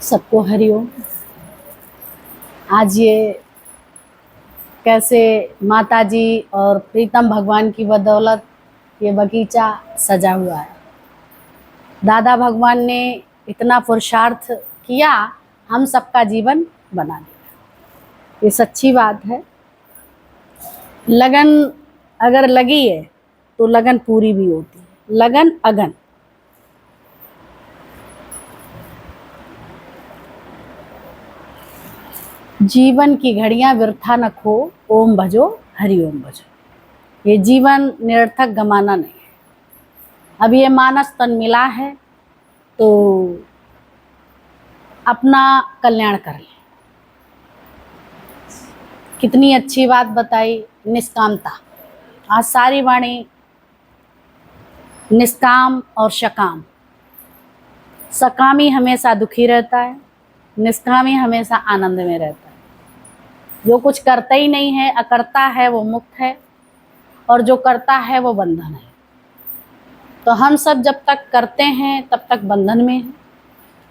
सबको हरिओम। आज ये कैसे माता जी और प्रीतम भगवान की बदौलत ये बगीचा सजा हुआ है। दादा भगवान ने इतना पुरुषार्थ किया, हम सबका जीवन बना दिया। ये सच्ची बात है। लगन अगर लगी है तो लगन पूरी भी होती है। लगन अगन। जीवन की घड़ियां व्यर्था न खो, ओम भजो हरि ओम भजो। ये जीवन निरर्थक गमाना नहीं है। अब ये मानस तन मिला है तो अपना कल्याण कर लें। कितनी अच्छी बात बताई, निष्कामता। आज सारी वाणी निष्काम और सकाम। सकामी हमेशा दुखी रहता है, निष्कामी हमेशा आनंद में रहता है। जो कुछ करता ही नहीं है, अकर्ता है, वो मुक्त है, और जो करता है वो बंधन है। तो हम सब जब तक करते हैं तब तक बंधन में हैं।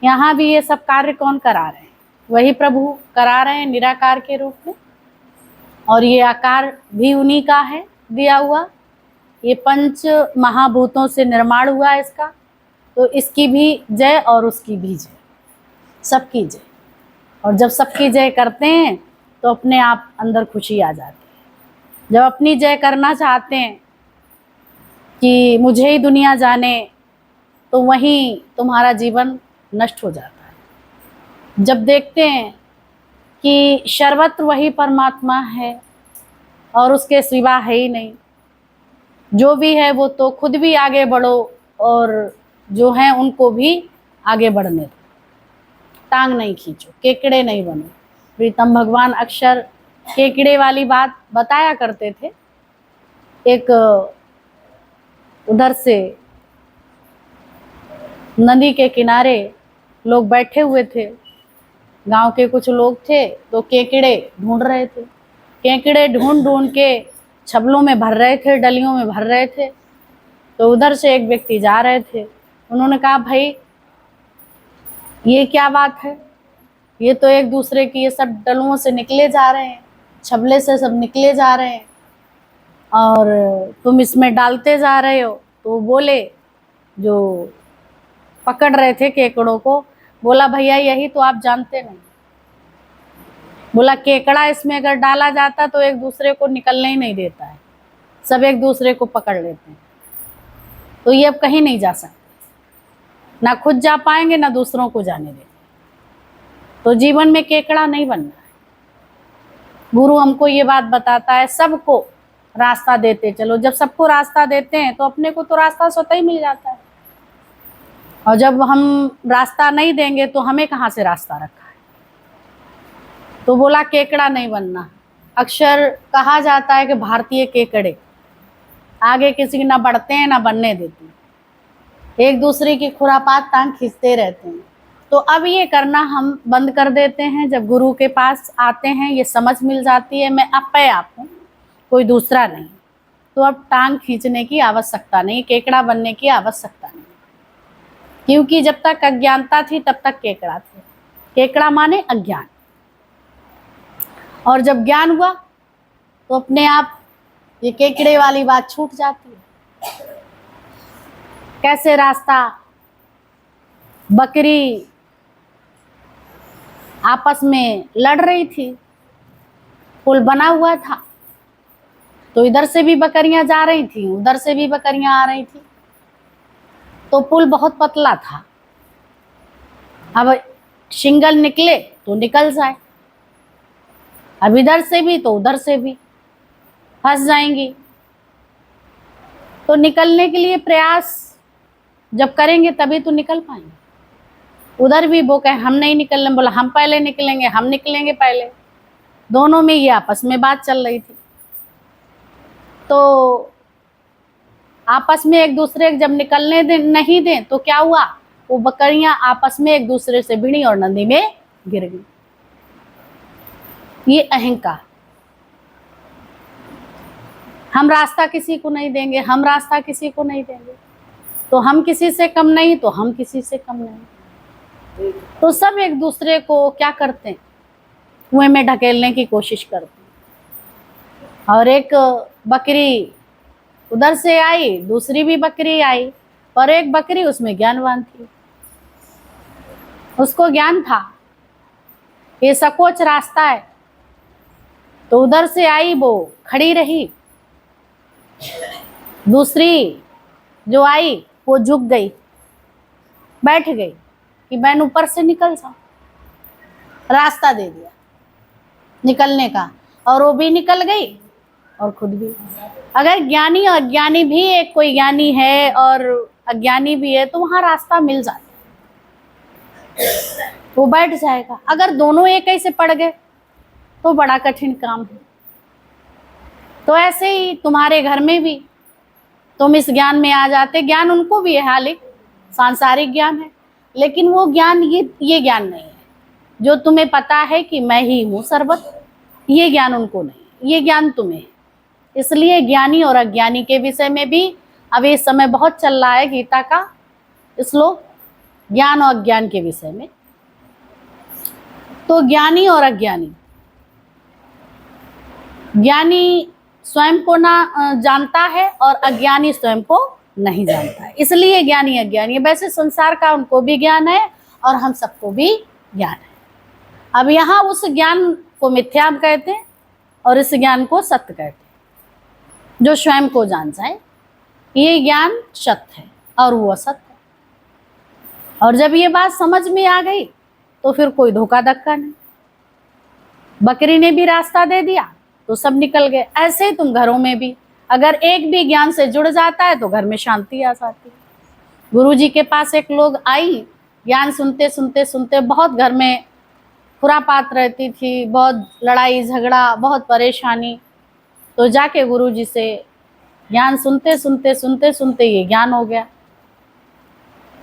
यहाँ भी ये सब कार्य कौन करा रहे हैं? वही प्रभु करा रहे हैं निराकार के रूप में, और ये आकार भी उन्हीं का है दिया हुआ। ये पंच महाभूतों से निर्माण हुआ है इसका, तो इसकी भी जय और उसकी भी जय, सबकी जय। और जब सबकी जय करते हैं तो अपने आप अंदर खुशी आ जाती है। जब अपनी जय करना चाहते हैं कि मुझे ही दुनिया जाने, तो वहीं तुम्हारा जीवन नष्ट हो जाता है। जब देखते हैं कि सर्वत्र वही परमात्मा है और उसके सिवा है ही नहीं, जो भी है वो तो खुद भी आगे बढ़ो और जो है उनको भी आगे बढ़ने दो। टांग नहीं खींचो, केकड़े नहीं बनो। प्रीतम भगवान अक्सर केकड़े वाली बात बताया करते थे। एक उधर से नदी के किनारे लोग बैठे हुए थे, गांव के कुछ लोग थे, तो केकड़े ढूंढ रहे थे। केकड़े ढूंढ ढूंढ के छबलों में भर रहे थे, डलियों में भर रहे थे। तो उधर से एक व्यक्ति जा रहे थे। उन्होंने कहा, भाई ये क्या बात है? ये तो एक दूसरे की ये सब डलों से निकले जा रहे हैं, छबले से सब निकले जा रहे हैं, और तुम इसमें डालते जा रहे हो। तो बोले, जो पकड़ रहे थे केकड़ों को, बोला, भैया यही तो आप जानते नहीं। बोला, केकड़ा इसमें अगर डाला जाता तो एक दूसरे को निकलने ही नहीं देता है, सब एक दूसरे को पकड़ लेते हैं। तो ये अब कहीं नहीं जा सकते, ना खुद जा पाएंगे ना दूसरों को जाने देंगे। तो जीवन में केकड़ा नहीं बनना है। गुरु हमको ये बात बताता है, सबको रास्ता देते चलो। जब सबको रास्ता देते हैं तो अपने को तो रास्ता स्वतः ही मिल जाता है, और जब हम रास्ता नहीं देंगे तो हमें कहाँ से रास्ता रखा है। तो बोला, केकड़ा नहीं बनना। अक्सर कहा जाता है कि भारतीय केकड़े आगे किसी की ना बढ़ते हैं ना बनने देते हैं, एक दूसरे की खुरापात टांग खींचते रहते हैं। तो अब ये करना हम बंद कर देते हैं। जब गुरु के पास आते हैं, ये समझ मिल जाती है मैं अपे आप हूँ, कोई दूसरा नहीं। तो अब टांग खींचने की आवश्यकता नहीं, केकड़ा बनने की आवश्यकता नहीं, क्योंकि जब तक अज्ञानता थी तब तक केकड़ा थे। केकड़ा माने अज्ञान, और जब ज्ञान हुआ तो अपने आप ये केकड़े वाली बात छूट जाती है। कैसे रास्ता, बकरी आपस में लड़ रही थी, पुल बना हुआ था, तो इधर से भी बकरियां जा रही थी, उधर से भी बकरियां आ रही थी। तो पुल बहुत पतला था, अब शिंगल निकले तो निकल जाए, अब इधर से भी तो उधर से भी फंस जाएंगी। तो निकलने के लिए प्रयास जब करेंगे तभी तो निकल पाएंगे। उधर भी वो कहे हम नहीं निकलने, बोला हम पहले निकलेंगे, हम निकलेंगे पहले। दोनों में ये आपस में बात चल रही थी। तो आपस में एक दूसरे जब निकलने नहीं दें तो क्या हुआ, वो बकरियां आपस में एक दूसरे से भिड़ी और नदी में गिर गई। ये अहंकार। हम रास्ता किसी को नहीं देंगे, हम रास्ता किसी को नहीं देंगे, तो हम किसी से कम नहीं, तो हम किसी से कम नहीं। तो सब एक दूसरे को क्या करते हैं, कुएं में ढकेलने की कोशिश करते हैं। और एक बकरी उधर से आई, दूसरी भी बकरी आई, और एक बकरी उसमें ज्ञानवान थी, उसको ज्ञान था ये सकोच रास्ता है, तो उधर से आई, वो खड़ी रही। दूसरी जो आई वो झुक गई, बैठ गई कि मैं ऊपर से निकल जाऊं, रास्ता दे दिया निकलने का, और वो भी निकल गई और खुद भी। अगर ज्ञानी और अज्ञानी भी, एक कोई ज्ञानी है और अज्ञानी भी है, तो वहां रास्ता मिल जाता है, वो बैठ जाएगा। अगर दोनों एक ही से पड़ गए तो बड़ा कठिन काम है। तो ऐसे ही तुम्हारे घर में भी तुम इस ज्ञान में आ जाते, ज्ञान उनको भी है, हालिक सांसारिक ज्ञान है, लेकिन वो ज्ञान ये ज्ञान नहीं है जो तुम्हें पता है कि मैं ही हूँ सर्वत्र, ये ज्ञान उनको नहीं, ये ज्ञान तुम्हें है। इसलिए ज्ञानी और अज्ञानी के विषय में भी अब इस समय बहुत चल रहा है गीता का श्लोक, ज्ञान और अज्ञान के विषय में। तो ज्ञानी और अज्ञानी, ज्ञानी स्वयं को ना जानता है और अज्ञानी स्वयं को नहीं जानता है, इसलिए ज्ञानी अज्ञानी। वैसे संसार का उनको भी ज्ञान है और हम सबको भी ज्ञान है। अब यहाँ उस ज्ञान को मिथ्या कहते हैं और इस ज्ञान को सत्य कहते हैं, जो स्वयं को जान जाए ये ज्ञान सत्य है और वो असत्य है। और जब ये बात समझ में आ गई तो फिर कोई धोखा धक्का नहीं, बकरी ने भी रास्ता दे दिया तो सब निकल गए। ऐसे ही तुम घरों में भी अगर एक भी ज्ञान से जुड़ जाता है तो घर में शांति आ जाती है। गुरु जी के पास एक लोग आई, ज्ञान सुनते सुनते सुनते बहुत घर में खुरापात रहती थी, बहुत लड़ाई झगड़ा, बहुत परेशानी। तो जाके गुरु जी से ज्ञान सुनते सुनते सुनते सुनते ये ज्ञान हो गया,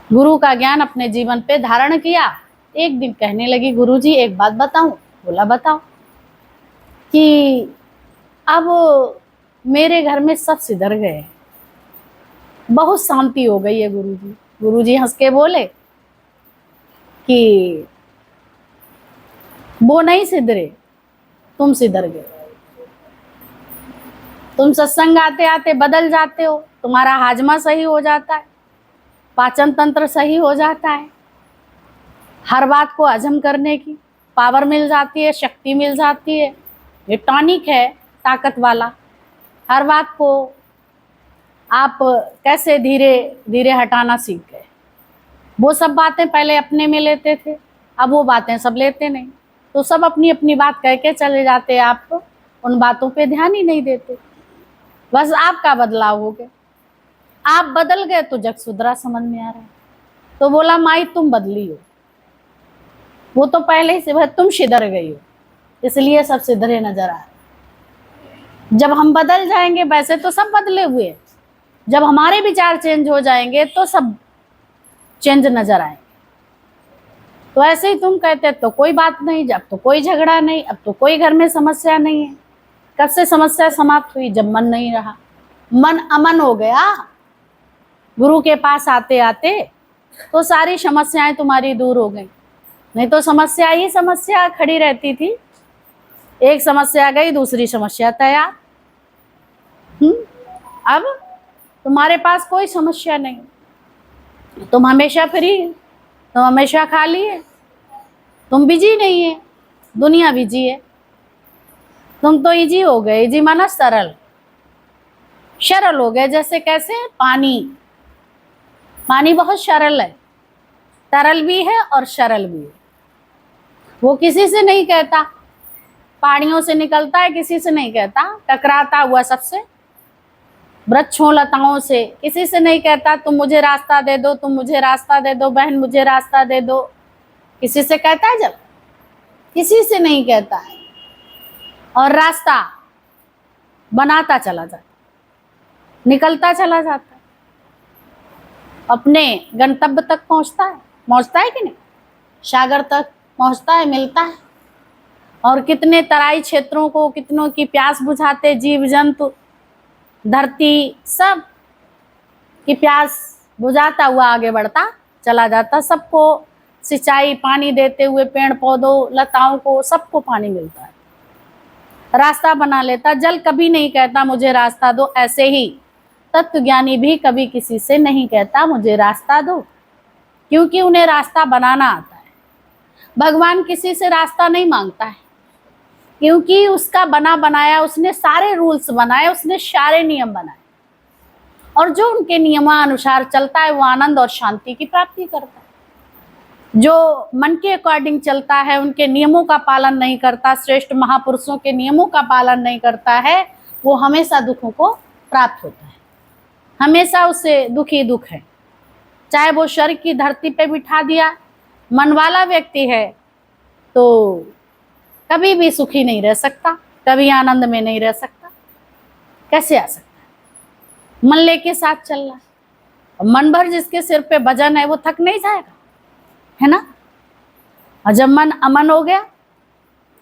गुरु का ज्ञान अपने जीवन पे धारण किया। एक दिन कहने लगी, गुरु जी एक बात बताऊं? बोला बताओ। कि अब मेरे घर में सब सिधर गए, बहुत शांति हो गई है गुरु जी। गुरु जी हंस के बोले कि वो नहीं सिधरे, तुम सिधर गए। तुम सत्संग आते आते बदल जाते हो, तुम्हारा हाजमा सही हो जाता है, पाचन तंत्र सही हो जाता है, हर बात को हजम करने की पावर मिल जाती है, शक्ति मिल जाती है। ये टॉनिक है ताकत वाला। हर बात को आप कैसे धीरे धीरे हटाना सीख गए। वो सब बातें पहले अपने में लेते थे, अब वो बातें सब लेते नहीं, तो सब अपनी अपनी बात कह के चले जाते, आप उन बातों पे ध्यान ही नहीं देते। बस आपका बदलाव हो गया, आप बदल गए तो जग सुधरा, समझ में आ रहा है। तो बोला माई तुम बदली हो, वो तो पहले ही से तुम सिधर गई हो, इसलिए सब सिधरे नजर आ रहे। जब हम बदल जाएंगे, वैसे तो सब बदले हुए, जब हमारे विचार चेंज हो जाएंगे तो सब चेंज नजर आएंगे। तो ऐसे ही तुम कहते तो कोई बात नहीं, जब तो कोई झगड़ा नहीं, अब तो कोई घर में समस्या नहीं है। कब से समस्या समाप्त हुई? जब मन नहीं रहा, मन अमन हो गया। गुरु के पास आते आते तो सारी समस्याएं तुम्हारी दूर हो गई, नहीं तो समस्या ही समस्या खड़ी रहती थी। एक समस्या गई, दूसरी समस्या तैयार। अब तुम्हारे पास कोई समस्या नहीं, तुम हमेशा फ्री है, तुम हमेशा खाली है, तुम बिजी नहीं है, दुनिया बिजी है। तुम तो इजी हो गए, इजी माना सरल, सरल हो गए। जैसे कैसे? पानी, पानी बहुत सरल है, तरल भी है और सरल भी है। वो किसी से नहीं कहता, पहाड़ियों से निकलता है, किसी से नहीं कहता, टकराता हुआ सबसे, वृक्षों लताओं से, किसी से नहीं कहता तुम मुझे रास्ता दे दो, तुम मुझे रास्ता दे दो, बहन मुझे रास्ता दे दो। किसी से कहता है? जब किसी से नहीं कहता है, और रास्ता बनाता चला जाता, निकलता चला जाता, अपने गंतव्य तक पहुंचता है कि नहीं? सागर तक पहुंचता है, मिलता है। और कितने तराई क्षेत्रों को, कितनों की प्यास बुझाते, जीव जंतु, धरती, सब की प्यास बुझाता हुआ आगे बढ़ता चला जाता, सबको सिंचाई पानी देते हुए पेड़ पौधों लताओं को सबको पानी मिलता है, रास्ता बना लेता। जल कभी नहीं कहता मुझे रास्ता दो, ऐसे ही तत्वज्ञानी भी कभी किसी से नहीं कहता मुझे रास्ता दो, क्योंकि उन्हें रास्ता बनाना आता है। भगवान किसी से रास्ता नहीं मांगता है, क्योंकि उसका बना बनाया, उसने सारे रूल्स बनाए, उसने सारे नियम बनाए, और जो उनके नियमानुसार चलता है वो आनंद और शांति की प्राप्ति करता है। जो मन के अकॉर्डिंग चलता है, उनके नियमों का पालन नहीं करता, श्रेष्ठ महापुरुषों के नियमों का पालन नहीं करता है, वो हमेशा दुखों को प्राप्त होता है, हमेशा उससे दुखी दुख है। चाहे वो स्वर्ग की धरती पे बिठा दिया, मन वाला व्यक्ति है तो कभी भी सुखी नहीं रह सकता, कभी आनंद में नहीं रह सकता। कैसे आ सकता है? मन लेके साथ चल रहा है। मन भर जिसके सिर पे वजन है वो थक नहीं जाएगा, है ना। और जब मन अमन हो गया,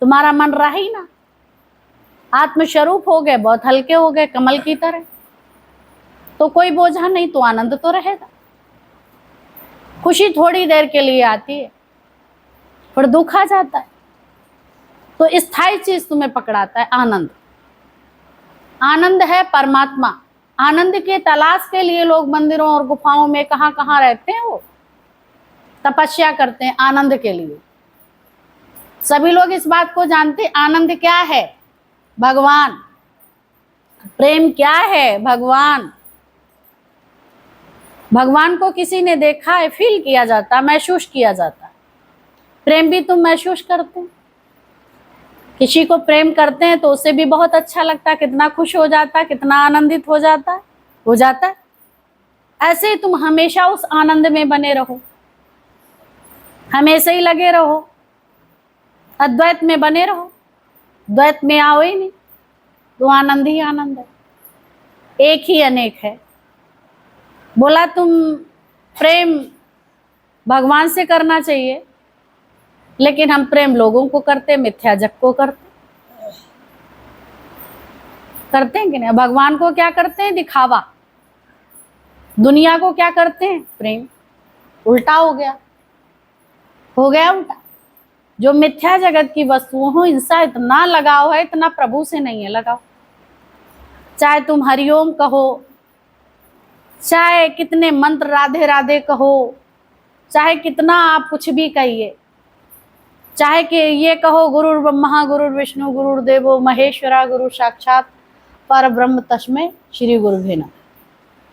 तुम्हारा मन रहा ही ना, आत्मस्वरूप हो गए, बहुत हल्के हो गए कमल की तरह, तो कोई बोझा नहीं, तो आनंद तो रहेगा। खुशी थोड़ी देर के लिए आती है, फिर दुख आ जाता है, तो स्थायी चीज तुम्हें पकड़ाता है आनंद। आनंद है परमात्मा। आनंद के तलाश के लिए लोग मंदिरों और गुफाओं में कहां कहां रहते हैं, वो तपस्या करते हैं आनंद के लिए। सभी लोग इस बात को जानते हैं, आनंद क्या है? भगवान। प्रेम क्या है? भगवान। भगवान को किसी ने देखा है, फील किया जाता, महसूस किया जाता। प्रेम भी तुम महसूस करते हैं। किसी को प्रेम करते हैं तो उसे भी बहुत अच्छा लगता है, कितना खुश हो जाता है, कितना आनंदित हो जाता है। ऐसे ही तुम हमेशा उस आनंद में बने रहो, हमेशा ही लगे रहो, अद्वैत में बने रहो। द्वैत में आओ ही नहीं, तो आनंद ही आनंद है, एक ही अनेक है। बोला तुम प्रेम भगवान से करना चाहिए, लेकिन हम प्रेम लोगों को करते, मिथ्या जग को करते हैं कि नहीं? भगवान को क्या करते हैं? दिखावा। दुनिया को क्या करते हैं? प्रेम। उल्टा हो गया उल्टा। जो मिथ्या जगत की वस्तुओं हो, इनसा इतना लगाव है, इतना प्रभु से नहीं है लगाव। चाहे तुम हरिओम कहो, चाहे कितने मंत्र राधे राधे कहो, चाहे कितना आप कुछ भी कहिए, चाहे कि ये कहो गुरु ब्रह्मा गुरु विष्णु गुरु देवो महेश्वरा गुरु साक्षात पर ब्रह्म तस्मै श्री गुरुवे नमः,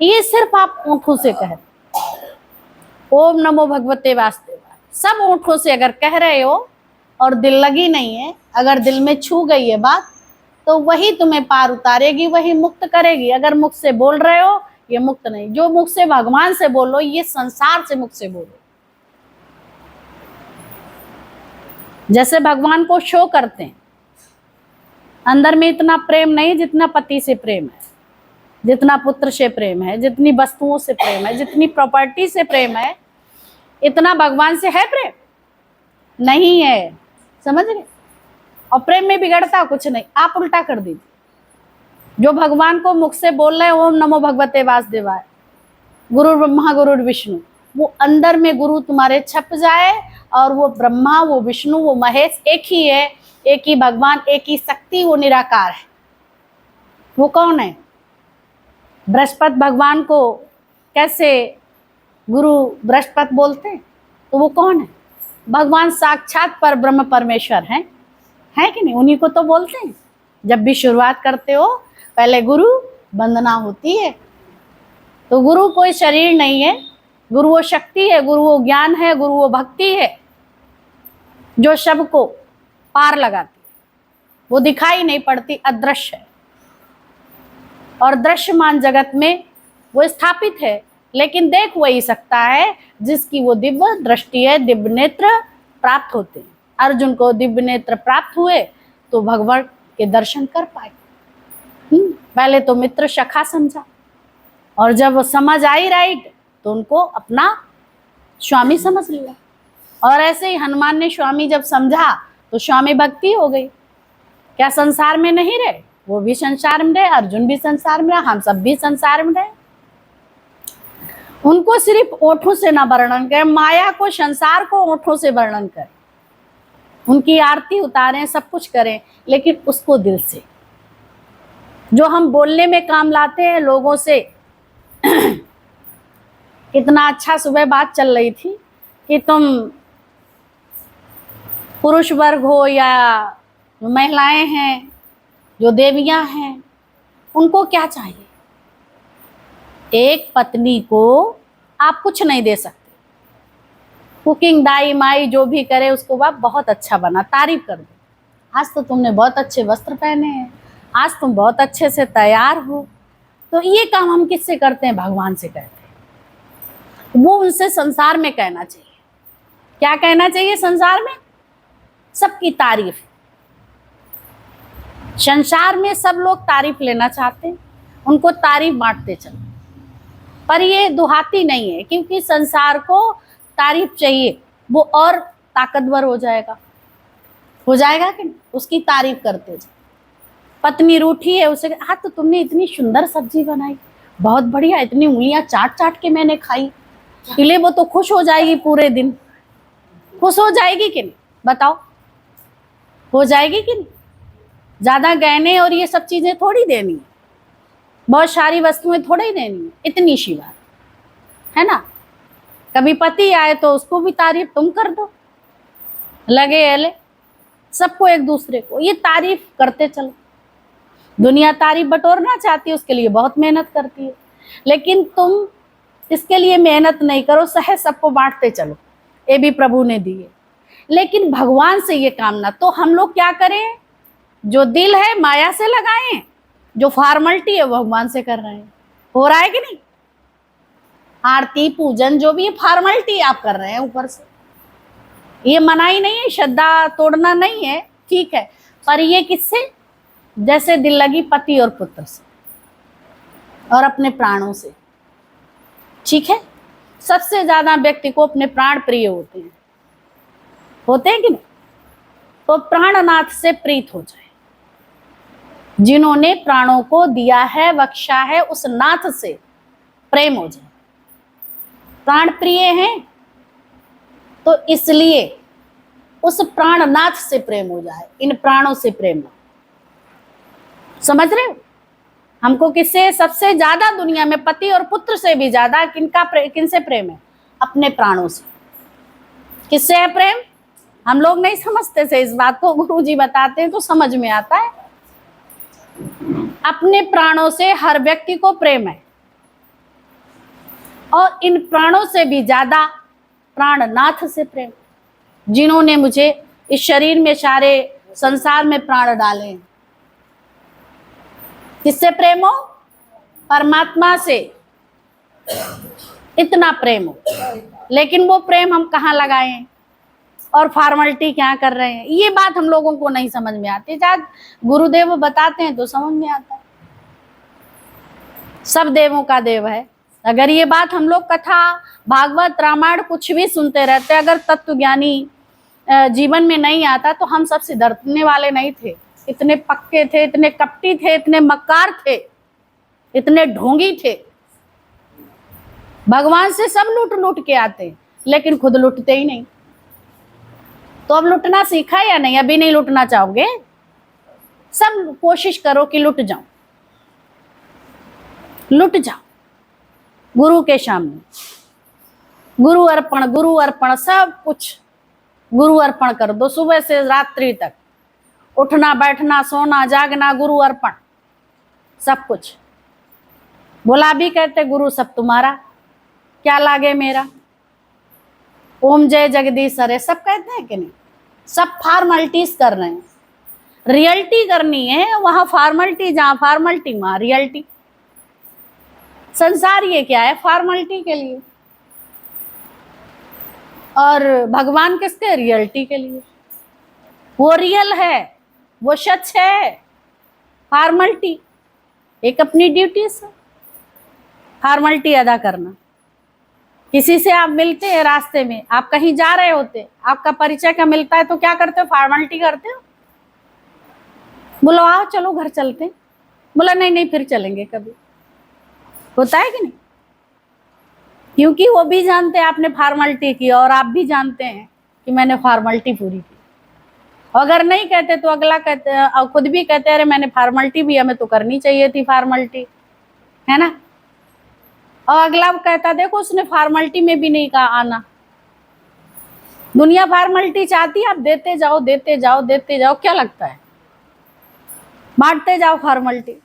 ये सिर्फ आप ओंठों से कह, ओम नमो भगवते वासुदेवाय सब ओंठों से अगर कह रहे हो और दिल लगी नहीं है, अगर दिल में छू गई है बात, तो वही तुम्हें पार उतारेगी, वही मुक्त करेगी। अगर मुख से बोल रहे हो, ये मुक्त नहीं। जो मुख से भगवान से बोलो, ये संसार से मुख से बोलो। जैसे भगवान को शो करते हैं, अंदर में इतना प्रेम नहीं जितना पति से प्रेम है, जितना पुत्र से प्रेम है, जितनी वस्तुओं से प्रेम है, जितनी प्रॉपर्टी से प्रेम है, इतना भगवान से है प्रेम नहीं है। समझ रहे? और प्रेम में बिगड़ता कुछ नहीं, आप उल्टा कर दीजिए। जो भगवान को मुख से बोल रहे हैं ओम नमो भगवते वासुदेवाय गुरु ब्रह्मा गुरु विष्णु, वो अंदर में गुरु तुम्हारे छप जाए, और वो ब्रह्मा वो विष्णु वो महेश एक ही है, एक ही भगवान, एक ही शक्ति, वो निराकार है। वो कौन है? बृहस्पति भगवान को कैसे गुरु बृहस्पति बोलते हैं, तो वो कौन है? भगवान साक्षात पर ब्रह्म परमेश्वर हैं, है कि नहीं? उन्हीं को तो बोलते हैं। जब भी शुरुआत करते हो पहले गुरु वंदना होती है। तो गुरु कोई शरीर नहीं है, गुरु वो शक्ति है, गुरु वो ज्ञान है, गुरु वो भक्ति है, जो सबको पार लगाती है। वो दिखाई नहीं पड़ती, अदृश्य है, और दृश्यमान जगत में वो स्थापित है, लेकिन देख वही सकता है जिसकी वो दिव्य दृष्टि है, दिव्य नेत्र प्राप्त होते हैं। अर्जुन को दिव्य नेत्र प्राप्त हुए तो भगवान के दर्शन कर पाए। पहले तो मित्र सखा समझा, और जब वो समझ आई राइट, तो उनको अपना स्वामी समझ लिया। और ऐसे ही हनुमान ने स्वामी जब समझा तो स्वामी भक्ति हो गई। क्या संसार में नहीं रहे? वो भी संसार में रहे, अर्जुन भी संसार में रहे, हम सब भी संसार में रहे। उनको सिर्फ ओठों से ना वर्णन करें, माया को, संसार को ओठों से वर्णन करें, उनकी आरती उतारें, सब कुछ करें, लेकिन उसको दिल से। जो हम बोलने में काम लाते हैं लोगों से कितना अच्छा सुबह बात चल रही थी कि तुम पुरुष वर्ग हो या महिलाएं हैं, जो देवियां हैं, उनको क्या चाहिए? एक पत्नी को आप कुछ नहीं दे सकते। कुकिंग दाई माई जो भी करे उसको आप बहुत अच्छा बना, तारीफ कर दो, आज तो तुमने बहुत अच्छे वस्त्र पहने हैं, आज तुम बहुत अच्छे से तैयार हो। तो ये काम हम किससे करते हैं? भगवान से करते हैं। वो उनसे संसार में कहना चाहिए। क्या कहना चाहिए संसार में? सबकी तारीफ। संसार में सब लोग तारीफ लेना चाहते हैं, उनको तारीफ बांटते चलो, पर ये दुहाती नहीं है, क्योंकि संसार को तारीफ चाहिए, वो और ताकतवर हो जाएगा कि नहीं? उसकी तारीफ करते जाओ। पत्नी रूठी है, उसे हाँ तो तुमने इतनी सुंदर सब्जी बनाई, बहुत बढ़िया, इतनी उंगलियां चाट चाट के मैंने खाई, इसलिए वो तो खुश हो जाएगी, पूरे दिन खुश हो जाएगी कि नहीं? बताओ, हो जाएगी कि नहीं? ज्यादा गहने और ये सब चीजें थोड़ी देनी है, बहुत सारी वस्तुएं थोड़ी देनी है, इतनी सी बात है ना। कभी पति आए तो उसको भी तारीफ तुम कर दो, लगे एले सबको, एक दूसरे को ये तारीफ करते चलो। दुनिया तारीफ बटोरना चाहती है, उसके लिए बहुत मेहनत करती है, लेकिन तुम इसके लिए मेहनत नहीं करो, सहज सबको बांटते चलो, ये भी प्रभु ने दिए। लेकिन भगवान से ये काम ना, तो हम लोग क्या करें? जो दिल है माया से लगाएं, जो फॉर्मेलिटी है वो भगवान से कर रहे हैं। हो रहा है कि नहीं? आरती पूजन जो भी है फॉर्मेलिटी आप कर रहे हैं ऊपर से, ये मनाही नहीं है, श्रद्धा तोड़ना नहीं है, ठीक है, पर ये किससे? जैसे दिल लगी पति और पुत्र से और अपने प्राणों से, ठीक है। सबसे ज्यादा व्यक्ति को अपने प्राण प्रिय होते हैं कि नहीं? तो प्राणनाथ से प्रीत हो जाए, जिन्होंने प्राणों को दिया है, बख्शा है, उस नाथ से प्रेम हो जाए। प्राण प्रिय हैं तो इसलिए उस प्राणनाथ से प्रेम हो जाए, इन प्राणों से प्रेम हो। समझ रहे हो? हमको किससे सबसे ज्यादा दुनिया में, पति और पुत्र से भी ज्यादा किनसे प्रेम है? अपने प्राणों से। किससे है प्रेम? हम लोग नहीं समझते थे इस बात को, गुरुजी बताते हैं तो समझ में आता है। अपने प्राणों से हर व्यक्ति को प्रेम है, और इन प्राणों से भी ज्यादा प्राणनाथ से प्रेम, जिन्होंने मुझे इस शरीर में, सारे संसार में प्राण डाले हैं। किससे प्रेम हो? परमात्मा से इतना प्रेम हो, लेकिन वो प्रेम हम कहाँ लगाए और फॉर्मेलिटी क्या कर रहे हैं, ये बात हम लोगों को नहीं समझ में आती। शायद गुरुदेव बताते हैं तो समझ में आता है। सब देवों का देव है। अगर ये बात हम लोग कथा, भागवत, रामायण कुछ भी सुनते रहते, अगर तत्व ज्ञानी जीवन में नहीं आता तो हम सब सिधरने वाले नहीं थे। इतने पक्के थे, इतने कपटी थे, इतने मक्कार थे, इतने ढोंगी थे। भगवान से सब लूट के आते, लेकिन खुद लूटते ही नहीं। तो अब लूटना सीखा या नहीं? अभी नहीं लूटना चाहोगे? सब कोशिश करो कि लुट जाओ, लुट जाओ गुरु के सामने। गुरु अर्पण, सब कुछ गुरु अर्पण कर दो, सुबह से रात्रि तक, उठना बैठना सोना जागना गुरु अर्पण, सब कुछ। बोला भी कहते गुरु सब तुम्हारा, क्या लागे मेरा, ओम जय जगदीश हरे, सब कहते हैं कि नहीं? सब फॉर्मेलिटीज कर रहे हैं। रियलिटी करनी है वहां फॉर्मेलिटी, जहां फॉर्मेलिटी वहां रियलिटी। संसार ये क्या है? फॉर्मेलिटी के लिए, और भगवान किसके? रियलिटी के लिए। वो रियल है, वो सच है। फॉर्मेलिटी एक अपनी ड्यूटी से फॉर्मेलिटी अदा करना। किसी से आप मिलते हैं रास्ते में, आप कहीं जा रहे होते, आपका परिचय का मिलता है तो क्या करते हो? फॉर्मेलिटी करते हो। बोलो आओ चलो घर चलते हैं, बोला नहीं फिर चलेंगे कभी। होता है कि नहीं? क्योंकि वो भी जानते हैं आपने फॉर्मेलिटी की और आप भी जानते हैं कि मैंने फॉर्मेलिटी पूरी की। अगर नहीं कहते तो अगला कहते और खुद भी कहते अरे मैंने फॉर्मेलिटी भी, हमें तो करनी चाहिए थी फॉर्मेलिटी, है ना। और अगला कहता देखो उसने फॉर्मेलिटी में भी नहीं कहा आना। दुनिया फॉर्मेलिटी चाहती है, आप देते जाओ देते जाओ देते जाओ, क्या लगता है बांटते जाओ फॉर्मेलिटी।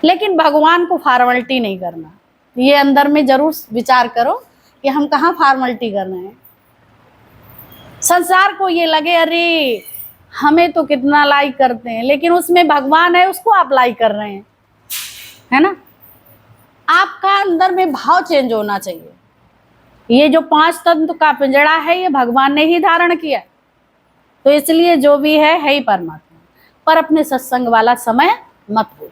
लेकिन भगवान को फॉर्मेलिटी नहीं करना, ये अंदर में जरूर विचार करो कि हम कहाँ फॉर्मेलिटी कर रहे हैं। संसार को ये लगे अरे हमें तो कितना लाइक करते हैं, लेकिन उसमें भगवान है उसको आप लाइक कर रहे हैं, है ना। आपका अंदर में भाव चेंज होना चाहिए। ये जो 5 तत्व का पिंजड़ा है ये भगवान ने ही धारण किया, तो इसलिए जो भी है ही परमात्मा। पर अपने सत्संग वाला समय मत भूलिए,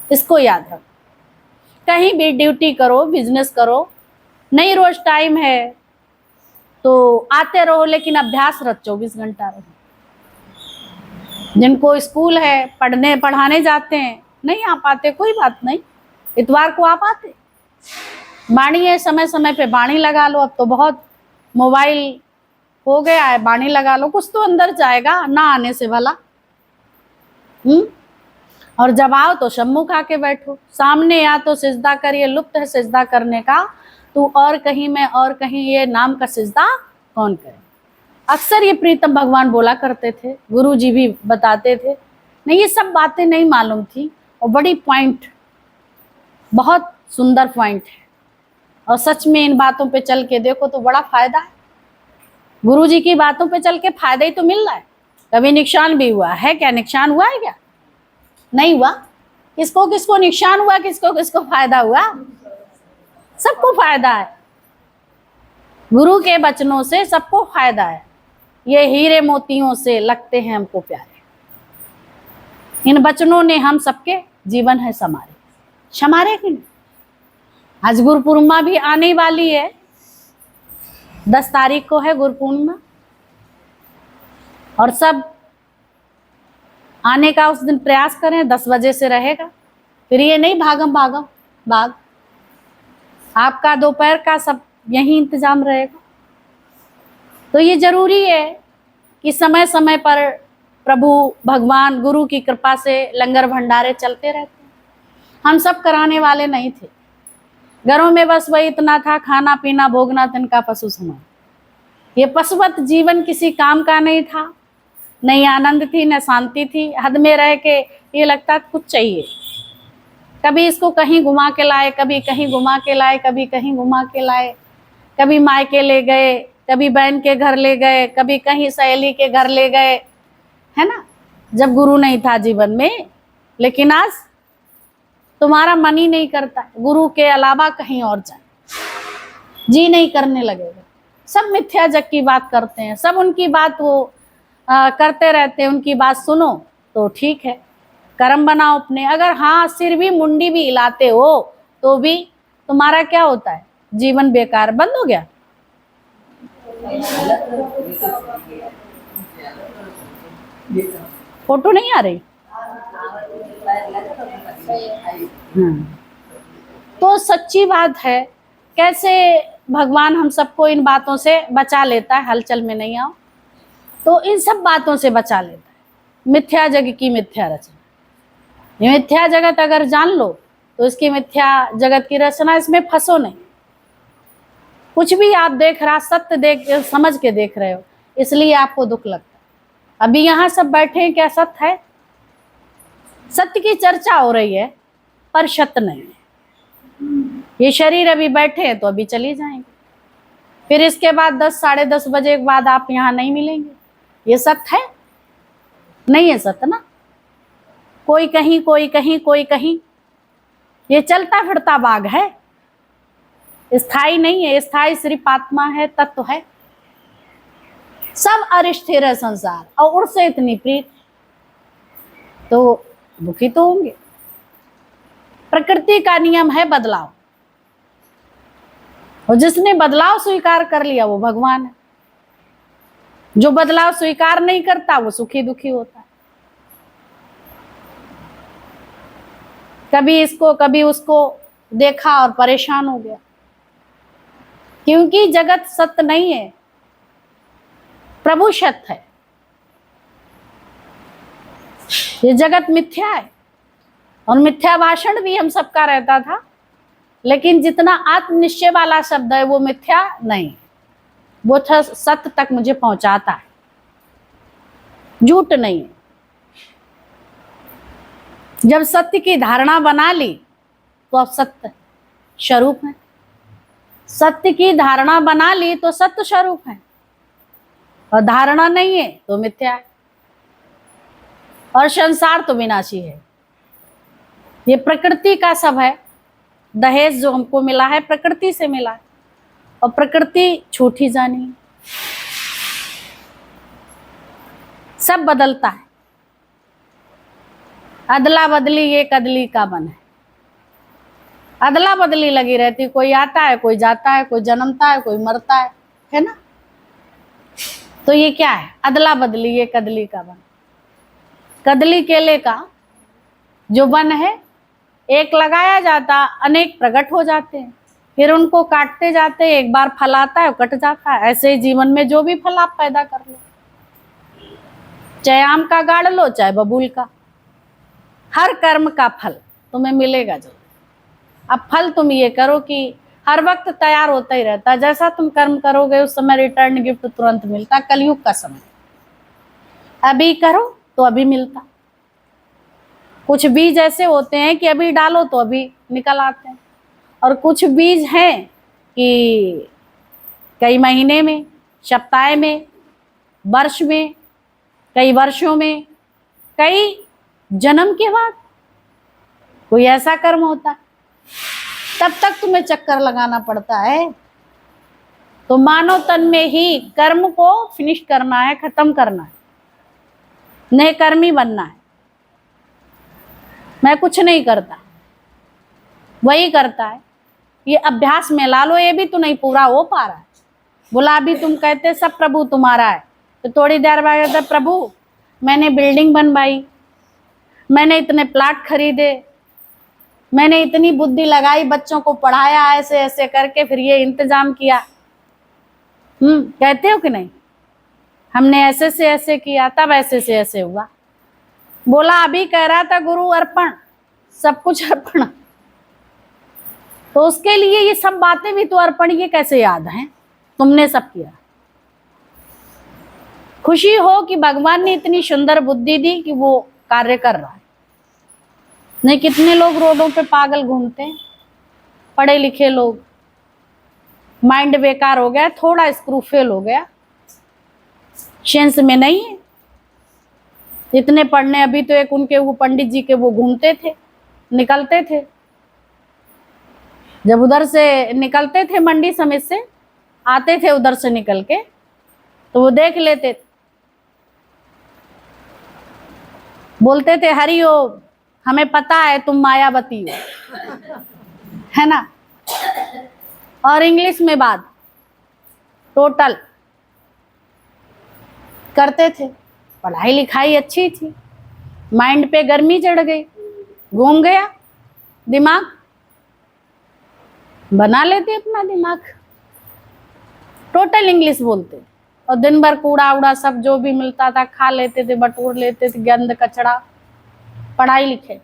इसको याद रखो। कहीं भी ड्यूटी करो, बिजनेस करो, नहीं रोज टाइम है तो आते रहो, लेकिन अभ्यासरत 24 घंटा रहो। जिनको स्कूल है, पढ़ाने जाते हैं, नहीं आ पाते कोई बात नहीं, इतवार को आ पाते। बाणी है, समय समय पे बाणी लगा लो। अब तो बहुत मोबाइल हो गया है, बाणी लगा लो, कुछ तो अंदर जाएगा ना आने से भला। और जब आओ तो सम्मुख आके बैठो, सामने या तो सिजदा करिए, लुप्त है सिजदा करने का, तू और कहीं मैं और कहीं, ये नाम का सिजदा कौन करे। अक्सर ये प्रीतम भगवान बोला करते थे, गुरु जी भी बताते थे। नहीं ये सब बातें नहीं मालूम थी, और बड़ी पॉइंट, बहुत सुंदर पॉइंट है। और सच में इन बातों पे चल के देखो तो बड़ा फायदा है। गुरु जी की बातों पे चल के फायदा ही तो मिल रहा है। कभी नुकसान भी हुआ है क्या? नुकसान हुआ है क्या? नहीं हुआ। किसको किसको नुकसान हुआ, किसको किसको फायदा हुआ? सबको फायदा है। गुरु के वचनों से सबको फायदा है। ये हीरे मोतियों से लगते हैं हमको प्यारे, इन वचनों ने हम सबके जीवन है समारे कि नहीं। आज गुरु पूर्णिमा भी आने वाली है, 10 तारीख को है गुरु पूर्णिमा, और सब आने का उस दिन प्रयास करें। 10 बजे से रहेगा, फिर ये नहीं भागम भाग, आपका दोपहर का सब यही इंतजाम रहेगा। तो ये जरूरी है कि समय समय पर प्रभु भगवान गुरु की कृपा से लंगर भंडारे चलते रहते हैं। हम सब कराने वाले नहीं थे, घरों में बस वही इतना था, खाना पीना भोगना तिनका पशु समान। ये पशुवत जीवन किसी काम का नहीं था, नहीं आनंद थी न शांति थी। हद में रह के ये लगता कुछ चाहिए। कभी इसको कहीं घुमा के लाए, कभी कहीं घुमा के लाए, कभी कहीं घुमा के लाए, कभी मायके ले गए, कभी बहन के घर ले गए, कभी कहीं सहेली के घर ले गए, है ना, जब गुरु नहीं था जीवन में। लेकिन आज तुम्हारा मन ही नहीं करता गुरु के अलावा कहीं और जाए, जी नहीं करने लगेगा। सब मिथ्या जग की बात करते हैं, सब उनकी बात वो करते रहते हैं, उनकी बात सुनो तो ठीक है, कर्म बनाओ अपने। अगर हाँ सिर भी मुंडी भी हिलाते हो तो भी तुम्हारा क्या होता है, जीवन बेकार बंद हो गया। फोटो नहीं आ रही। तो सच्ची बात है, कैसे भगवान हम सबको इन बातों से बचा लेता है। हलचल में नहीं आओ तो इन सब बातों से बचा लेता है। मिथ्या जग की मिथ्या रचना, ये मिथ्या जगत अगर जान लो तो इसकी मिथ्या जगत की रचना, इसमें फंसो नहीं। कुछ भी आप देख रहा, सत्य देख समझ के देख रहे हो, इसलिए आपको दुख लगता है। अभी यहाँ सब बैठे हैं, क्या सत्य है? सत्य की चर्चा हो रही है पर सत्य नहीं है। ये शरीर अभी बैठे हैं तो अभी चली जाएंगे, फिर इसके बाद 10 साढ़े 10 बजे के बाद आप यहाँ नहीं मिलेंगे। ये सत्य है? नहीं है सत्य ना। कोई कहीं कोई कहीं कोई कहीं, ये चलता फिरता बाग है, स्थायी नहीं है। स्थायी सिर्फ आत्मा है, तत्व है। सब अरिष्ठिर है संसार, और उससे इतनी प्रीत, तो दुखी तो होंगे। प्रकृति का नियम है बदलाव, और जिसने बदलाव स्वीकार कर लिया वो भगवान है। जो बदलाव स्वीकार नहीं करता वो सुखी दुखी होता है। कभी इसको कभी उसको, देखा और परेशान हो गया, क्योंकि जगत सत्य नहीं है, प्रभु सत्य है। ये जगत मिथ्या है और मिथ्या भाषण भी हम सबका रहता था, लेकिन जितना आत्मनिश्चय वाला शब्द है वो मिथ्या नहीं, वो सत्य तक मुझे पहुंचाता है, झूठ नहीं है। जब सत्य की धारणा बना ली तो अब सत्य स्वरूप है, सत्य की धारणा बना ली तो सत्य स्वरूप है, और धारणा नहीं है तो मिथ्या है, और संसार तो विनाशी है। ये प्रकृति का सब है, दहेज जो हमको मिला है प्रकृति से मिला है, और प्रकृति छूटी जानी है, सब बदलता है, अदला बदली ये कदली का बन है, अदला बदली लगी रहती, कोई आता है कोई जाता है, कोई जन्मता है कोई मरता है ना। तो ये क्या है, अदला बदली ये कदली का बन। कदली केले का जो बन है, एक लगाया जाता अनेक प्रकट हो जाते हैं, फिर उनको काटते जाते, एक बार फल आता है कट जाता है। ऐसे ही जीवन में जो भी फल आप पैदा कर लो, चाहे आम का गाड़ लो चाहे बबूल का, हर कर्म का फल तुम्हें मिलेगा जरूर। अब फल तुम ये करो कि हर वक्त तैयार होता ही रहता है, जैसा तुम कर्म करोगे उस समय रिटर्न गिफ्ट तुरंत मिलता। कलयुग का समय, अभी करो तो अभी मिलता। कुछ बीज ऐसे होते हैं कि अभी डालो तो अभी निकल आते हैं, और कुछ बीज हैं कि कई महीने में, सप्ताह में, वर्ष में, कई वर्षों में, कई जन्म के बाद कोई ऐसा कर्म होता है, तब तक तुम्हें चक्कर लगाना पड़ता है। तो मानव तन में ही कर्म को फिनिश करना है, खत्म करना है, नए कर्मी बनना है। मैं कुछ नहीं करता, वही करता है। ये अभ्यास में ला लो, ये भी तो नहीं पूरा हो पा रहा है। बोला अभी तुम कहते सब प्रभु तुम्हारा है, तो थोड़ी देर बाद प्रभु मैंने बिल्डिंग बनवाई, मैंने इतने प्लाट खरीदे, मैंने इतनी बुद्धि लगाई, बच्चों को पढ़ाया, ऐसे ऐसे करके फिर ये इंतजाम किया। कहते हो कि नहीं, हमने ऐसे से ऐसे किया, तब ऐसे से ऐसे हुआ। बोला अभी कह रहा था गुरु अर्पण, सब कुछ अर्पण, तो उसके लिए ये सब बातें भी तो अर्पण, ये कैसे याद हैं, तुमने सब किया। खुशी हो कि भगवान ने इतनी सुंदर बुद्धि दी कि वो कार्य कर रहा है। नहीं कितने लोग रोडों पे पागल घूमते हैं, पढ़े लिखे लोग, माइंड बेकार हो गया, थोड़ा स्क्रू फेल हो गया, सेंस में नहीं है। इतने पढ़ने, अभी तो एक उनके वो पंडित जी के वो घूमते थे, निकलते थे, जब उधर से निकलते थे मंडी समिति से, आते थे उधर से निकल के, तो वो देख लेते थे, बोलते थे हरिओम, हमें पता है तुम मायावती हो, है ना। और इंग्लिश में बात टोटल करते थे। पढ़ाई लिखाई अच्छी थी, माइंड पे गर्मी चढ़ गई, घूम गया दिमाग, बना लेते अपना दिमाग, टोटल इंग्लिश बोलते, और दिन भर कूड़ा उड़ा सब जो भी मिलता था खा लेते थे, बटोर लेते थे, गंद कचड़ा। पढ़ाई लिखे,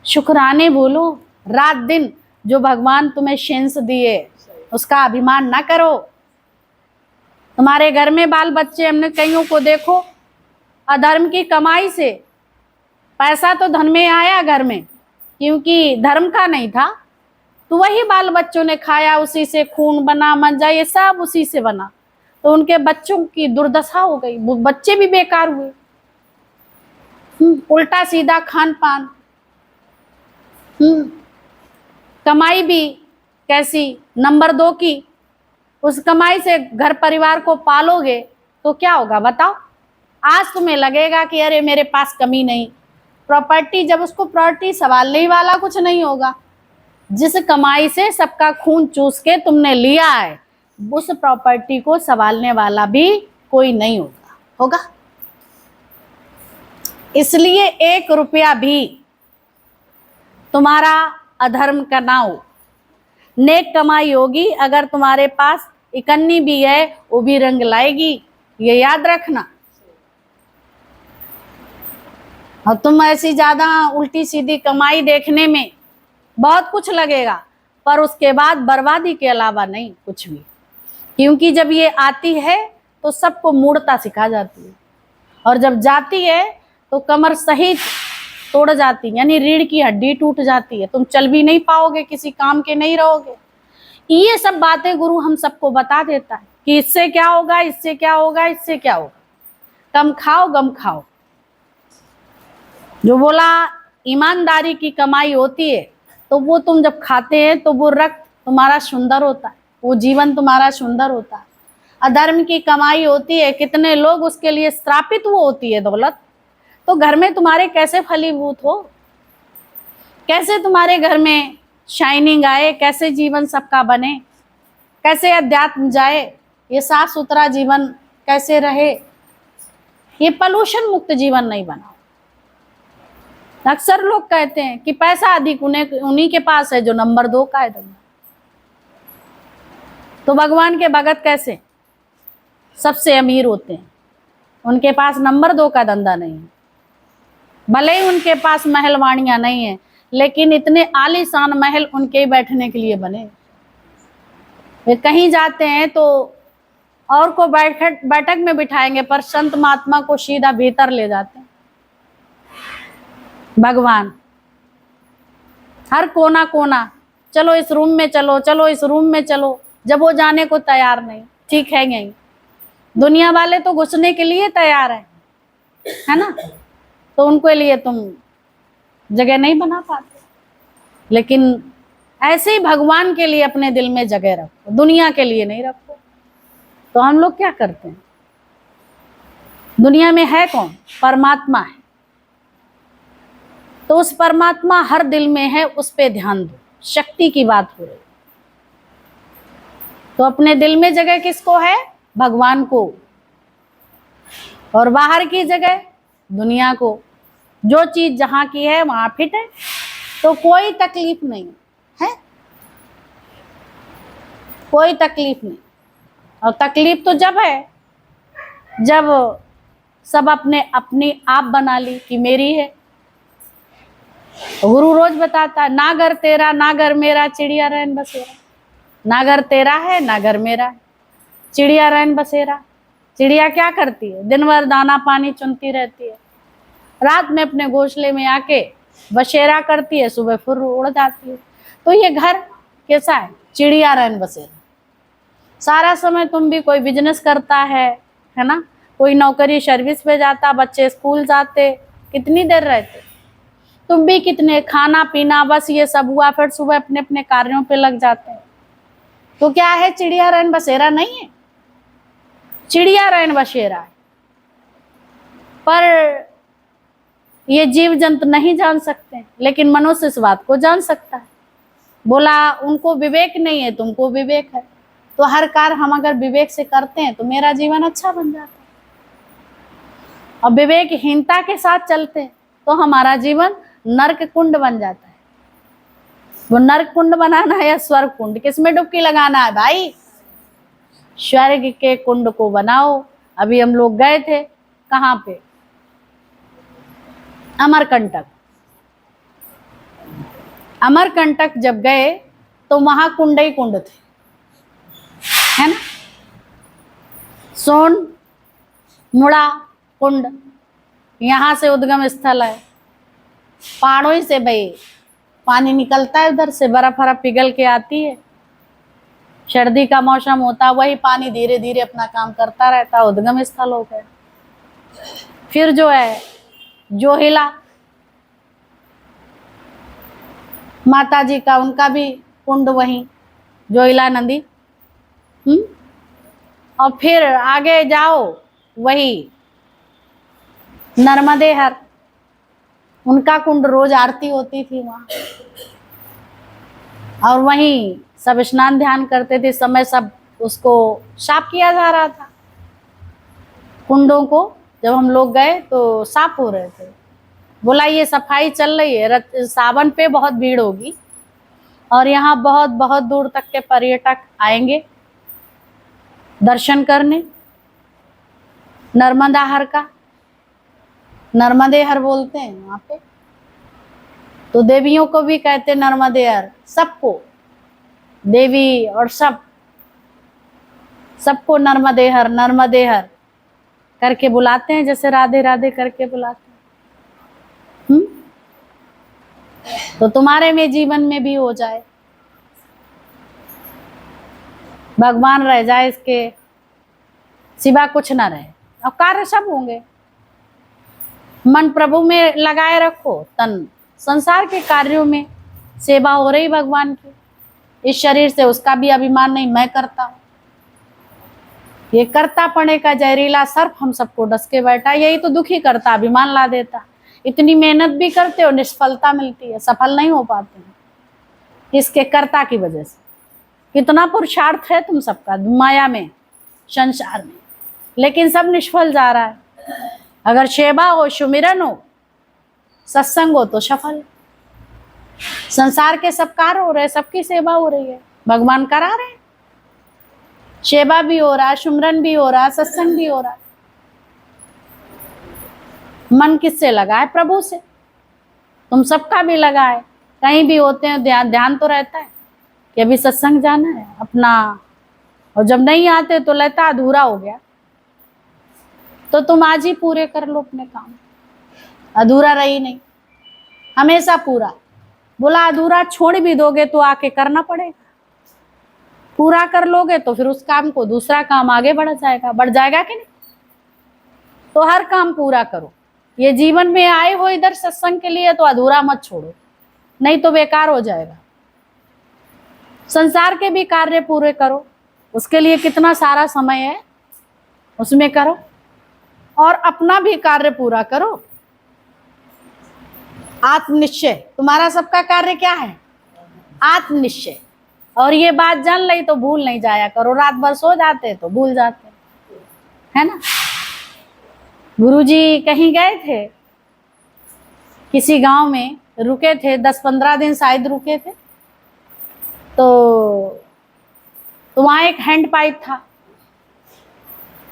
शुक्राने बोलो रात दिन, जो भगवान तुम्हें सेंस दिए उसका अभिमान ना करो। तुम्हारे घर में बाल बच्चे, हमने कईयों को देखो अधर्म की कमाई से, पैसा तो धन में आया घर में, क्योंकि धर्म का नहीं था, तो वही बाल बच्चों ने खाया, उसी से खून बना, मंजा ये सब उसी से बना, तो उनके बच्चों की दुर्दशा हो गई, वो बच्चे भी बेकार हुए। उल्टा सीधा खान पान, कमाई भी कैसी नंबर 2 की, उस कमाई से घर परिवार को पालोगे तो क्या होगा बताओ। आज तुम्हें लगेगा कि अरे मेरे पास कमी नहीं, प्रॉपर्टी, जब उसको प्रॉपर्टी संभालने ही वाला कुछ नहीं होगा, जिस कमाई से सबका खून चूस के तुमने लिया है, उस प्रॉपर्टी को संभालने वाला भी कोई नहीं होगा। इसलिए 1 रुपया भी तुम्हारा अधर्म का नाव। नेक कमाई होगी, अगर तुम्हारे पास इकन्नी भी है वो भी रंग लाएगी, ये याद रखना। और तुम ऐसी ज्यादा उल्टी सीधी कमाई देखने में बहुत कुछ लगेगा, पर उसके बाद बर्बादी के अलावा नहीं कुछ भी। क्योंकि जब ये आती है तो सबको मूढ़ता सिखा जाती है, और जब जाती है तो कमर सहित तोड़ जाती है, यानी रीढ़ की हड्डी टूट जाती है, तुम चल भी नहीं पाओगे, किसी काम के नहीं रहोगे। ये सब बातें गुरु हम सबको बता देता है कि इससे क्या होगा, इससे क्या होगा, इससे क्या होगा। कम खाओ गम खाओ। जो बोला ईमानदारी की कमाई होती है, तो वो तुम जब खाते हैं तो वो रक्त तुम्हारा सुंदर होता है, वो जीवन तुम्हारा सुंदर होता है। अधर्म की कमाई होती है, कितने लोग उसके लिए श्रापित वो होती है दौलत। तो घर में तुम्हारे कैसे फलीभूत हो, कैसे तुम्हारे घर में शाइनिंग आए, कैसे जीवन सबका बने, कैसे अध्यात्म जाए, ये साफ सुथरा जीवन कैसे रहे, ये पॉल्यूशन मुक्त जीवन नहीं बनाओ। अक्सर लोग कहते हैं कि पैसा अधिक उन्हीं के पास है जो नंबर 2 का है धंधा। तो भगवान के भगत कैसे सबसे अमीर होते हैं? उनके पास नंबर 2 का धंधा नहीं है, भले ही उनके पास महलवाणियां नहीं है, लेकिन इतने आलीशान महल उनके ही बैठने के लिए बने। वे कहीं जाते हैं तो और को बैठक में बिठाएंगे, पर संत महात्मा को सीधा भीतर ले जाते हैं। भगवान हर कोना कोना, चलो इस रूम में चलो, चलो इस रूम में चलो, जब वो जाने को तैयार नहीं, ठीक है यहीं। दुनिया वाले तो घुसने के लिए तैयार है ना, तो उनके लिए तुम जगह नहीं बना पाते। लेकिन ऐसे ही भगवान के लिए अपने दिल में जगह रखो, दुनिया के लिए नहीं रखो। तो हम लोग क्या करते हैं? दुनिया में है कौन? परमात्मा है। तो उस परमात्मा हर दिल में है, उस पे ध्यान दो। शक्ति की बात हो रही, तो अपने दिल में जगह किसको है? भगवान को। और बाहर की जगह दुनिया को। जो चीज जहां की है वहां फिट है, तो कोई तकलीफ नहीं है, कोई तकलीफ नहीं। और तकलीफ तो जब है जब सब अपने अपनी आप बना ली कि मेरी है। गुरु रोज बताता है, ना घर तेरा ना घर मेरा, चिड़िया रैन बसेरा। ना घर तेरा है ना घर मेरा है, चिड़िया रैन बसेरा। चिड़िया क्या करती है? दिन भर दाना पानी चुनती रहती है, रात में अपने घोंसले में आके बसेरा करती है, सुबह फिर उड़ जाती है। तो ये घर कैसा है? चिड़िया रैन बसेरा। सारा समय तुम भी कोई बिजनेस करता है ना, कोई नौकरी सर्विस पे जाता, बच्चे स्कूल जाते, कितनी देर रहते, तुम भी कितने, खाना पीना बस ये सब हुआ, फिर सुबह अपने अपने कार्यों पे लग जाते हैं। तो क्या है? चिड़िया रैन बसेरा नहीं है, चिड़िया रैन बसेरा है। पर ये जीव जंतु नहीं जान सकते, लेकिन मनुष्य इस बात को जान सकता है। बोला उनको विवेक नहीं है, तुमको विवेक है। तो हर कार्य हम अगर विवेक से करते हैं तो मेरा जीवन अच्छा बन जाता है। और विवेकहीनता के साथ चलते हैं तो हमारा जीवन नरक कुंड बन जाता है। वो नरक कुंड बनाना है या स्वर्ग कुंड, किसमें डुबकी लगाना है भाई? स्वर्ग के कुंड को बनाओ। अभी हम लोग गए थे कहाँ पे? अमरकंटक। अमरकंटक जब गए तो वहां कुंड ही कुंड थे, है ना। सोन मुड़ा कुंड, यहाँ से उद्गम स्थल है। पहाड़ों ही से भाई पानी निकलता है, उधर से बर्फ बर्फ पिघल के आती है। सर्दी का मौसम होता है, वही पानी धीरे धीरे अपना काम करता रहता है, उद्गम स्थल हो गए। फिर जो है जोहिला माता जी का, उनका भी कुंड वहीं जोहिला नदी। और फिर आगे जाओ वही नर्मदे हर, उनका कुंड रोज आरती होती थी वहां, और वहीं सब स्नान ध्यान करते थे। समय सब उसको साफ किया जा रहा था। कुंडों को जब हम लोग गए तो साफ हो रहे थे। बोला ये सफाई चल रही है, सावन पे बहुत भीड़ होगी, और यहाँ बहुत बहुत दूर तक के पर्यटक आएंगे दर्शन करने। नर्मदा हर का, नर्मदे हर बोलते हैं वहाँ पे, तो देवियों को भी कहते नर्मदे हर, सबको, देवी और सबको नर्मदे हर करके बुलाते हैं, जैसे राधे राधे करके बुलाते हैं। तो तुम्हारे में जीवन में भी हो जाए, भगवान रह जाए, इसके सिवा कुछ ना रहे, और कार्य सब होंगे। मन प्रभु में लगाए रखो, तन संसार के कार्यों में, सेवा हो रही भगवान की। इस शरीर से उसका भी अभिमान नहीं, मैं करता हूं। ये कर्तापने का जहरीला सर्प हम सबको डस के बैठा, यही तो दुखी करता, अभिमान ला देता। इतनी मेहनत भी करते हो, निष्फलता मिलती है, सफल नहीं हो पाते हैं, इसके कर्ता की वजह से। कितना पुरुषार्थ है तुम सबका माया में, संसार में, लेकिन सब निष्फल जा रहा है। अगर सेवा हो, सुमिरन हो, सत्संग हो तो सफल। संसार के सब कार्य हो रहे, सबकी सेवा हो रही है, भगवान करा रहे हैं। सेवा भी हो रहा है, सुमिरन भी हो रहा है, सत्संग भी हो रहा है। मन किससे लगा है? प्रभु से। तुम सबका भी लगा है, कहीं भी होते हैं ध्यान तो रहता है कि अभी सत्संग जाना है अपना, और जब नहीं आते तो लगता अधूरा हो गया। तो तुम आज ही पूरे कर लो अपने काम, अधूरा रही नहीं, हमेशा पूरा। बोला अधूरा छोड़ भी दोगे तो आके करना पड़ेगा, पूरा कर लोगे तो फिर उस काम को, दूसरा काम आगे बढ़ जाएगा कि नहीं? तो हर काम पूरा करो। ये जीवन में आए हो इधर सत्संग के लिए, तो अधूरा मत छोड़ो, नहीं तो बेकार हो जाएगा। संसार के भी कार्य पूरे करो, उसके लिए कितना सारा समय है, उसमें करो, और अपना भी कार्य पूरा करो। आत्मनिश्चय, तुम्हारा सबका कार्य क्या है? आत्मनिश्चय। और ये बात जान ली तो भूल नहीं जाया करो। रात भर सो जाते तो भूल जाते, है ना। गुरुजी कहीं गए थे, किसी गांव में रुके थे, 10-15 दिन शायद रुके थे। तो वहाँ एक हैंड पाइप था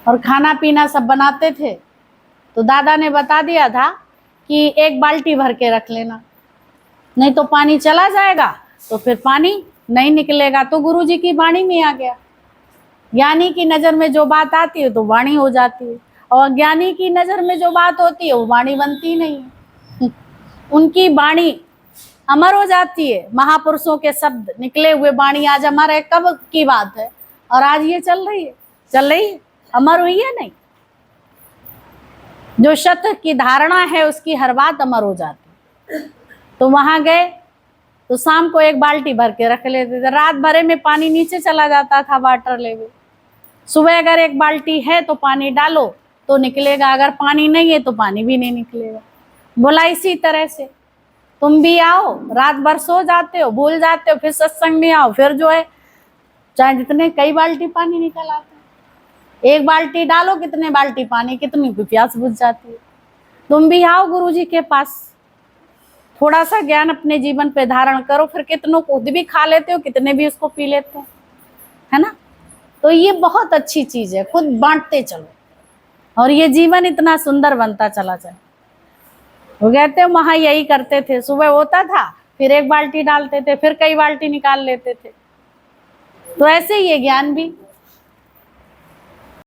और खाना पीना सब बनाते थे। तो दादा ने बता दिया था कि एक बाल्टी भर के रख लेना, नहीं तो पानी चला जाएगा तो फिर पानी नहीं निकलेगा। तो गुरुजी की वाणी में आ गया, ज्ञानी की नज़र में जो बात आती है तो वाणी हो जाती है, और अज्ञानी की नज़र में जो बात होती है वो वाणी बनती नहीं है। उनकी वाणी अमर हो जाती है। महापुरुषों के शब्द निकले हुए वाणी आज हमारे कब की बात है, और आज ये चल रही है, अमर हुई है नहीं। जो सत्य की धारणा है उसकी हर बात अमर हो जाती। तो वहां गए तो शाम को एक बाल्टी भर के रख लेते थे, रात भरे में पानी नीचे चला जाता था वाटर लेवल। सुबह अगर एक बाल्टी है तो पानी डालो तो निकलेगा, अगर पानी नहीं है तो पानी भी नहीं निकलेगा। बोला इसी तरह से तुम भी आओ, रात भर सो जाते हो, भूल जाते हो, फिर सत्संग में आओ, फिर जो है चाहे जितने कई बाल्टी पानी निकल आते हैं। एक बाल्टी डालो, कितने बाल्टी पानी, कितनी प्यास बुझ जाती है। तुम भी आओ गुरुजी के पास, थोड़ा सा ज्ञान अपने जीवन पे धारण करो, फिर कितनों खुद भी खा लेते हो, कितने भी उसको पी लेते हैं, है ना। तो ये बहुत अच्छी चीज है, खुद बांटते चलो और ये जीवन इतना सुंदर बनता चला जाए। वो कहते हैं वहां यही करते थे, सुबह होता था फिर एक बाल्टी डालते थे, फिर कई बाल्टी निकाल लेते थे। तो ऐसे ही ये ज्ञान भी